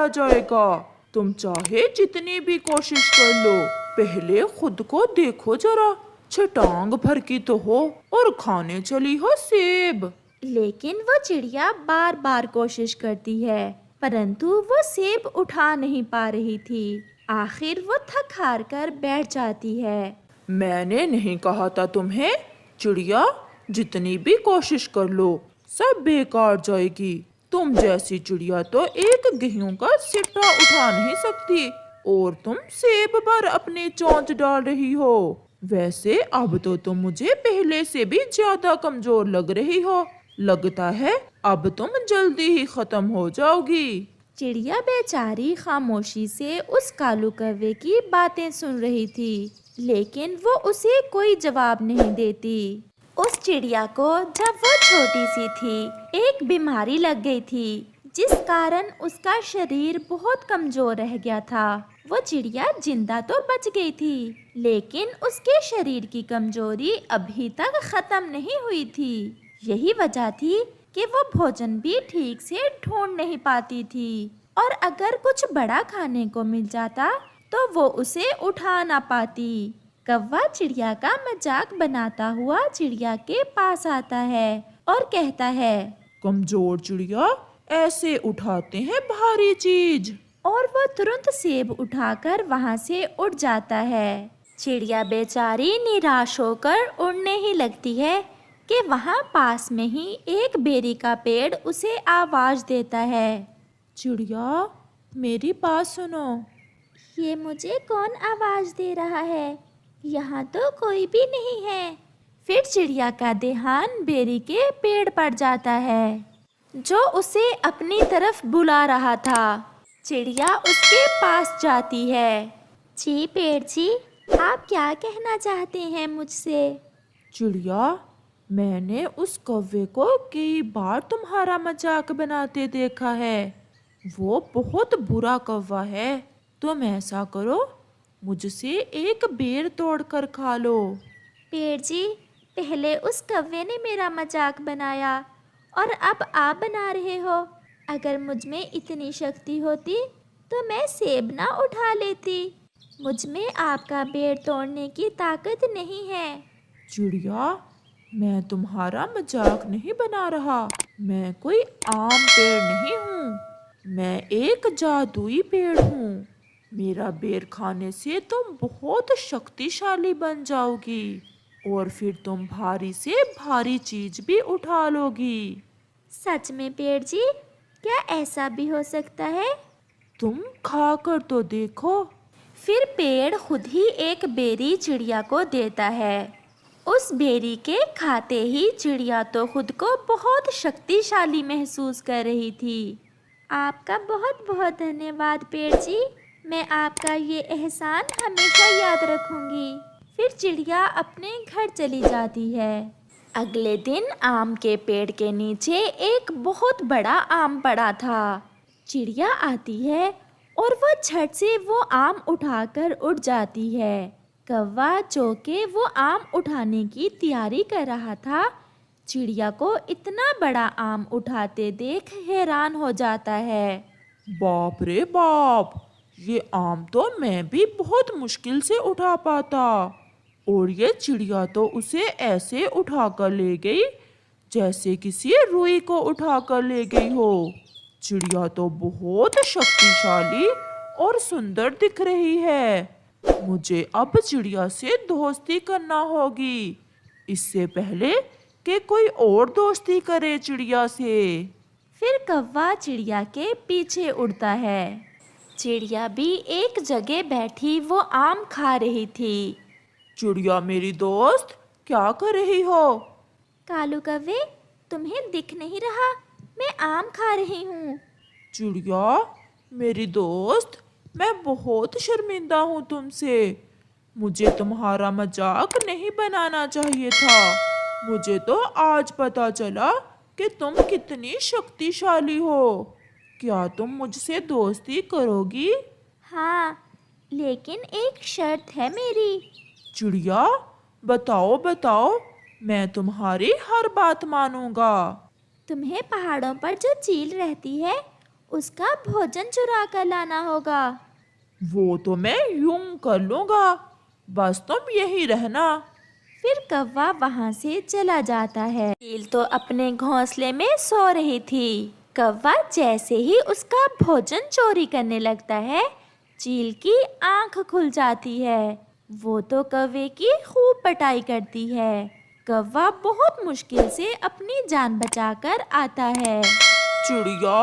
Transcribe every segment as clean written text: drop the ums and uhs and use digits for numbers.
खाया जाएगा। तुम चाहे जितनी भी कोशिश कर लो, पहले खुद को देखो जरा, छटांग भर की तो हो और खाने चली हो सेब। लेकिन वो चिड़िया बार बार कोशिश करती है, परंतु वो सेब उठा नहीं पा रही थी। आखिर वो थक हार कर बैठ जाती है। मैंने नहीं कहा था तुम्हें? चिड़िया, जितनी भी कोशिश कर लो सब बेकार जाएगी। तुम जैसी चिड़िया तो एक गेहूं का सिट्टा उठा नहीं सकती, और तुम सेब पर अपनी चोंच डाल रही हो। वैसे अब तो तुम मुझे पहले से भी ज्यादा कमजोर लग रही हो। लगता है अब तुम जल्दी ही खत्म हो जाओगी। चिड़िया बेचारी खामोशी से उस कालू कौवे की बातें सुन रही थी, लेकिन वो उसे कोई जवाब नहीं देती। उस चिड़िया को जब वो छोटी सी थी, एक बीमारी लग गई थी, जिस कारण उसका शरीर बहुत कमजोर रह गया था। वो चिड़िया जिंदा तो बच गई थी, लेकिन उसके शरीर की कमजोरी अभी तक खत्म नहीं हुई थी। यही वजह थी कि वो भोजन भी ठीक से ढूंढ नहीं पाती थी, और अगर कुछ बड़ा खाने को मिल जाता तो वो उसे उठा ना पाती। कौवा चिड़िया का मजाक बनाता हुआ चिड़िया के पास आता है और कहता है, कमजोर चिड़िया ऐसे उठाते हैं भारी चीज। और वो तुरंत सेब उठाकर वहां से उड़ जाता है। चिड़िया बेचारी निराश होकर उड़ने ही लगती है कि वहां पास में ही एक बेरी का पेड़ उसे आवाज देता है। चिड़िया, मेरी बात सुनो। ये मुझे कौन आवाज दे रहा है? यहाँ तो कोई भी नहीं है। फिर चिड़िया का ध्यान बेरी के पेड़ पर जाता है, जो उसे अपनी तरफ बुला रहा था। चिड़िया उसके पास जाती है। जी पेड़ जी, आप क्या कहना चाहते हैं मुझसे? चिड़िया, मैंने उस कौवे को कई बार तुम्हारा मजाक बनाते देखा है। वो बहुत बुरा कौवा है। तुम ऐसा करो, मुझसे एक बेर तोड़कर खा लो। पेड़ जी, पहले उस कौवे ने मेरा मजाक बनाया और अब आप बना रहे हो। अगर मुझ में इतनी शक्ति होती तो मैं सेब ना उठा लेती। मुझ में आपका बेर तोड़ने की ताकत नहीं है। चिड़िया, मैं तुम्हारा मजाक नहीं बना रहा। मैं कोई आम पेड़ नहीं हूँ, मैं एक जादुई पेड़ हूँ। मेरा बेर खाने से तुम बहुत शक्तिशाली बन जाओगी, और फिर तुम भारी से भारी चीज भी उठा लोगी। सच में पेड़ जी, क्या ऐसा भी हो सकता है? तुम खा कर तो देखो। फिर पेड़ खुद ही एक बेरी चिड़िया को देता है। उस बेरी के खाते ही चिड़िया तो खुद को बहुत शक्तिशाली महसूस कर रही थी। आपका बहुत बहुत धन्यवाद पेड़ जी, मैं आपका ये एहसान हमेशा याद रखूंगी। फिर चिड़िया अपने घर चली जाती है। अगले दिन आम के पेड़ के नीचे एक बहुत बड़ा आम पड़ा था। चिड़िया आती है और वो झट से वो आम उठाकर उड़ जाती है। कौवा जो के वो आम उठाने की तैयारी कर रहा था, चिड़िया को इतना बड़ा आम उठाते देख हैरान हो जाता है। बाप रे बाप, ये आम तो मैं भी बहुत मुश्किल से उठा पाता, और ये चिड़िया तो उसे ऐसे उठा कर ले गई जैसे किसी रुई को उठा कर ले गई हो। चिड़िया तो बहुत शक्तिशाली और सुंदर दिख रही है। मुझे अब चिड़िया से दोस्ती करना होगी, इससे पहले कि कोई और दोस्ती करे चिड़िया से। फिर कौवा चिड़िया के पीछे उड़ता है। चिड़िया भी एक जगह बैठी वो आम खा रही थी। चिड़िया मेरी दोस्त, क्या कर रही हो? कालू कौवे, तुम्हें दिख नहीं रहा? मैं आम खा रही हूँ। चिड़िया मेरी दोस्त, मैं बहुत शर्मिंदा हूँ तुमसे। मुझे तुम्हारा मजाक नहीं बनाना चाहिए था। मुझे तो आज पता चला कि तुम कितनी शक्तिशाली हो। क्या तुम मुझसे दोस्ती करोगी? हाँ, लेकिन एक शर्त है मेरी। चिड़िया, बताओ बताओ, मैं तुम्हारी हर बात मानूंगा। तुम्हें पहाड़ों पर जो चील रहती है, उसका भोजन चुरा कर लाना होगा। वो तो मैं यूं कर लूंगा, बस तुम यही रहना। फिर कौवा वहाँ से चला जाता है। चील तो अपने घोंसले में सो रही थी। कौवा जैसे ही उसका भोजन चोरी करने लगता है, चील की आंख खुल जाती है। वो तो कौवे की खूब पिटाई करती है। कौवा बहुत मुश्किल से अपनी जान बचाकर आता है। चिड़िया,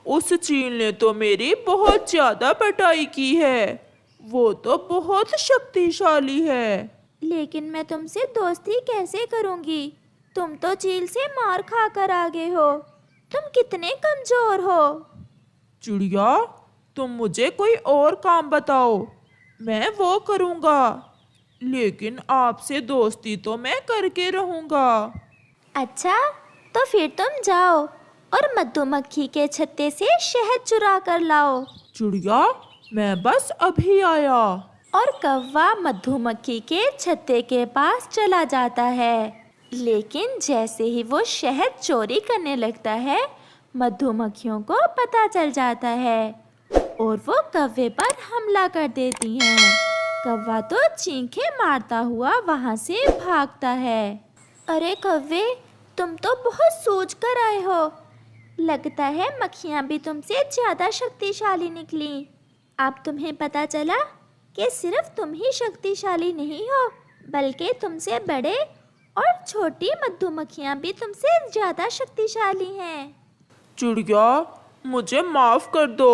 उस चील ने तो मेरी बहुत ज्यादा पिटाई की है। वो तो बहुत शक्तिशाली है। लेकिन मैं तुमसे दोस्ती कैसे करूंगी? तुम तो चील से मार खाकर आ गए हो। तुम कितने कमजोर हो। चिड़िया, तुम मुझे कोई और काम बताओ, मैं वो करूँगा। लेकिन आपसे दोस्ती तो मैं करके रहूँगा। अच्छा, तो फिर तुम जाओ और मधुमक्खी के छत्ते से शहद चुरा कर लाओ। चिड़िया, मैं बस अभी आया। और कौवा मधुमक्खी के छत्ते के पास चला जाता है। लेकिन जैसे ही वो शहद चोरी करने लगता है, मधुमक्खियों को पता चल जाता है और वो कौवे पर हमला कर देती हैं। कौवा तो चींखें मारता हुआ वहाँ से भागता है। अरे कौवे, तुम तो बहुत सूझ कर आए हो। लगता है मक्खियाँ भी तुमसे ज़्यादा शक्तिशाली निकली। अब तुम्हें पता चला कि सिर्फ तुम ही शक्तिशाली नहीं हो, बल्कि तुमसे बड़े और छोटी मधुमक्खियाँ भी तुमसे ज़्यादा शक्तिशाली हैं। चिड़िया, मुझे माफ कर दो,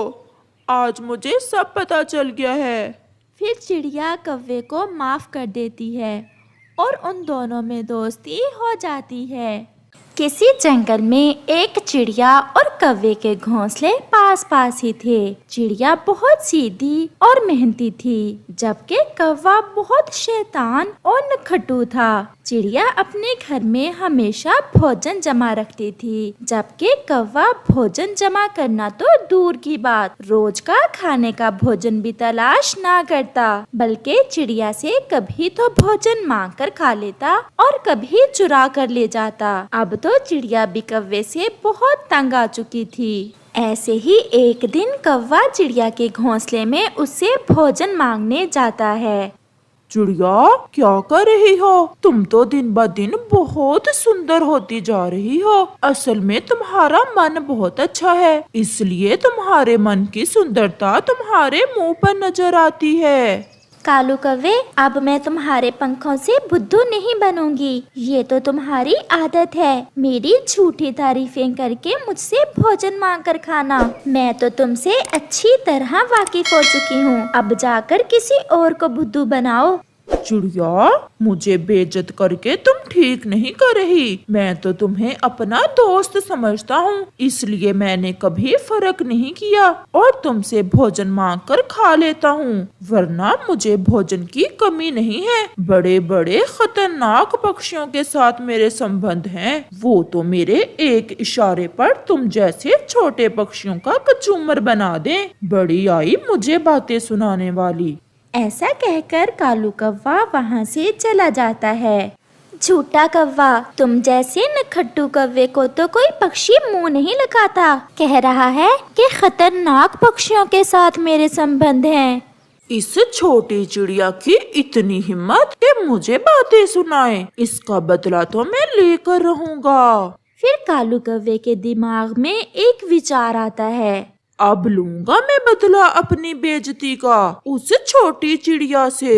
आज मुझे सब पता चल गया है। फिर चिड़िया कौवे को माफ़ कर देती है और उन दोनों में दोस्ती हो जाती है। किसी जंगल में एक चिड़िया और कौवे के घोंसले पास पास ही थे। चिड़िया बहुत सीधी और मेहनती थी, जबकि कौवा बहुत शैतान और नखट्टू था। चिड़िया अपने घर में हमेशा भोजन जमा रखती थी, जबकि कौवा भोजन जमा करना तो दूर की बात, रोज का खाने का भोजन भी तलाश ना करता, बल्कि चिड़िया से कभी तो भोजन मांग कर खा लेता और कभी चुरा कर ले जाता। अब तो चिड़िया भी कौवे से बहुत तंग आ चुकी थी। ऐसे ही एक दिन कौवा चिड़िया के घोंसले में उससे भोजन मांगने जाता है। चिड़िया, क्या कर रही हो? तुम तो दिन ब दिन बहुत सुंदर होती जा रही हो। असल में तुम्हारा मन बहुत अच्छा है, इसलिए तुम्हारे मन की सुंदरता तुम्हारे मुंह पर नजर आती है। कालू कौवे, अब मैं तुम्हारे पंखों से बुद्धू नहीं बनूंगी। ये तो तुम्हारी आदत है, मेरी झूठी तारीफें करके मुझसे भोजन मांग कर खाना। मैं तो तुमसे अच्छी तरह वाकिफ हो चुकी हूँ। अब जाकर किसी और को बुद्धू बनाओ। चिड़िया, मुझे बेइज्जत करके तुम ठीक नहीं कर रही। मैं तो तुम्हें अपना दोस्त समझता हूँ, इसलिए मैंने कभी फर्क नहीं किया और तुमसे भोजन मांग कर खा लेता हूँ, वरना मुझे भोजन की कमी नहीं है। बड़े बड़े खतरनाक पक्षियों के साथ मेरे संबंध हैं, वो तो मेरे एक इशारे पर तुम जैसे छोटे पक्षियों का कचूमर बना दें। बड़ी आई मुझे बातें सुनाने वाली। ऐसा कहकर कालू कौवा वहाँ से चला जाता है। झूठा कौवा, तुम जैसे नखट्टू कौवे को तो कोई पक्षी मुंह नहीं लगाता। कह रहा है कि खतरनाक पक्षियों के साथ मेरे संबंध हैं। इस छोटी चिड़िया की इतनी हिम्मत कि मुझे बातें सुनाए, इसका बदला तो मैं लेकर रहूंगा। फिर कालू कौवे के दिमाग में एक विचार आता है। अब लूंगा मैं बदला अपनी बेइज्जती का उस छोटी चिड़िया से।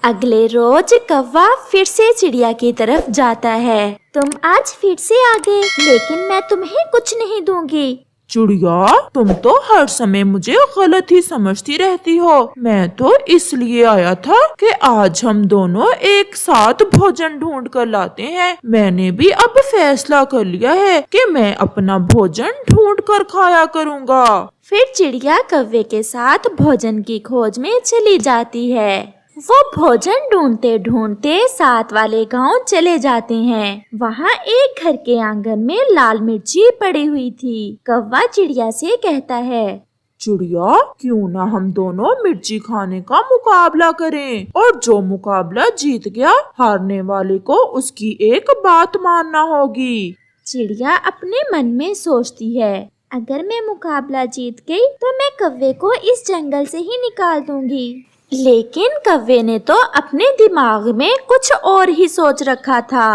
अगले रोज कौवा फिर से चिड़िया की तरफ जाता है। तुम आज फिर से आ गए, लेकिन मैं तुम्हें कुछ नहीं दूंगी। चिड़िया, तुम तो हर समय मुझे गलत ही समझती रहती हो। मैं तो इसलिए आया था कि आज हम दोनों एक साथ भोजन ढूंढ कर लाते हैं। मैंने भी अब फैसला कर लिया है कि मैं अपना भोजन ढूंढ कर खाया करूँगा। फिर चिड़िया कौवे के साथ भोजन की खोज में चली जाती है। वो भोजन ढूंढते ढूंढते साथ वाले गांव चले जाते हैं। वहाँ एक घर के आंगन में लाल मिर्ची पड़ी हुई थी। कौवा चिड़िया से कहता है, चिड़िया, क्यों ना हम दोनों मिर्ची खाने का मुकाबला करें और जो मुकाबला जीत गया, हारने वाले को उसकी एक बात मानना होगी। चिड़िया अपने मन में सोचती है, अगर मैं मुकाबला जीत गई तो मैं कौवे को इस जंगल से ही निकाल दूंगी। लेकिन कौवे ने तो अपने दिमाग में कुछ और ही सोच रखा था।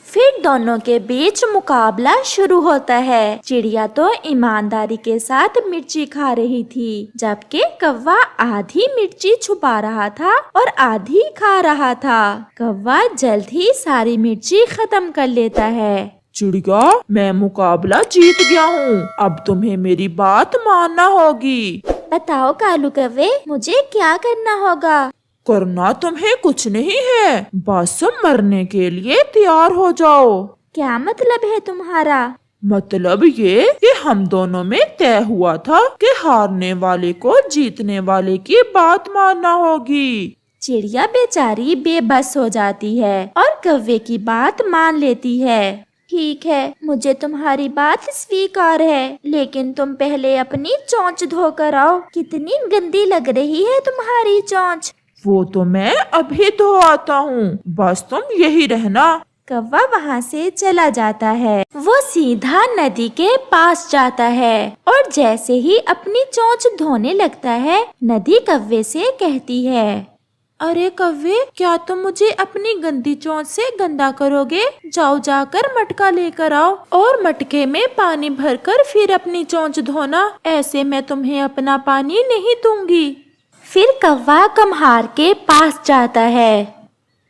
फिर दोनों के बीच मुकाबला शुरू होता है। चिड़िया तो ईमानदारी के साथ मिर्ची खा रही थी, जबकि कौवा आधी मिर्ची छुपा रहा था और आधी खा रहा था। कौवा जल्द ही सारी मिर्ची खत्म कर लेता है। चिड़िया, मैं मुकाबला जीत गया हूँ, अब तुम्हें मेरी बात मानना होगी। बताओ कालू कौवे, मुझे क्या करना होगा? करना तुम्हें कुछ नहीं है, बस मरने के लिए तैयार हो जाओ। क्या मतलब है तुम्हारा? मतलब ये कि हम दोनों में तय हुआ था कि हारने वाले को जीतने वाले की बात मानना होगी। चिड़िया बेचारी बेबस हो जाती है और कौवे की बात मान लेती है। ठीक है, मुझे तुम्हारी बात स्वीकार है, लेकिन तुम पहले अपनी चोंच धोकर आओ। कितनी गंदी लग रही है तुम्हारी चोंच। वो तो मैं अभी धो आता हूँ, बस तुम यही रहना। कौवा वहाँ से चला जाता है। वो सीधा नदी के पास जाता है और जैसे ही अपनी चोंच धोने लगता है, नदी कौवे से कहती है, अरे कौवे, क्या तुम मुझे अपनी गंदी चोंच से गंदा करोगे? जाओ जाकर मटका लेकर आओ और मटके में पानी भरकर फिर अपनी चोंच धोना। ऐसे मैं तुम्हें अपना पानी नहीं दूंगी। फिर कौवा कम्हार के पास जाता है।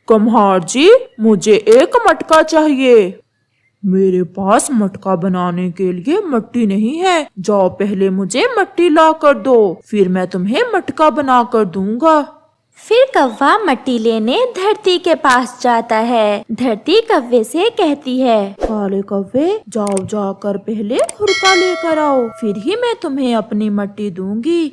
कम्हार जी, मुझे एक मटका चाहिए। मेरे पास मटका बनाने के लिए मिट्टी नहीं है, जाओ पहले मुझे मिट्टी ला कर दो, फिर मैं तुम्हें मटका बना कर दूंगा। फिर कौवा मट्टी लेने धरती के पास जाता है। धरती कौवे से कहती है, काले कौवे, जाओ जाकर पहले खुरपा लेकर आओ, फिर ही मैं तुम्हें अपनी मट्टी दूंगी।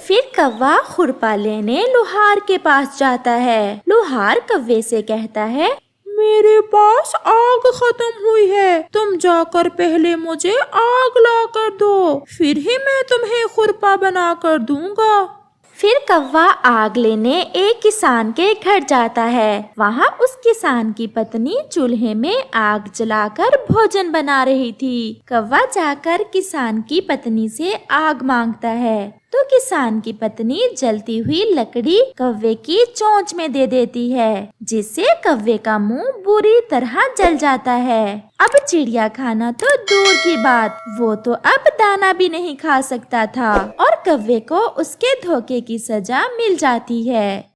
फिर कौवा खुरपा लेने लोहार के पास जाता है। लोहार कौवे से कहता है, मेरे पास आग खत्म हुई है, तुम जाकर पहले मुझे आग ला कर दो, फिर ही मैं तुम्हें खुरपा बना कर दूंगा। फिर कौवा आग लेने एक किसान के घर जाता है। वहाँ उस किसान की पत्नी चूल्हे में आग जलाकर भोजन बना रही थी। कौवा जाकर किसान की पत्नी से आग मांगता है, तो किसान की पत्नी जलती हुई लकड़ी कौवे की चोंच में दे देती है, जिससे कौवे का मुंह बुरी तरह जल जाता है। अब चिड़िया खाना तो दूर की बात, वो तो अब दाना भी नहीं खा सकता था और कौवे को उसके धोखे की सजा मिल जाती है।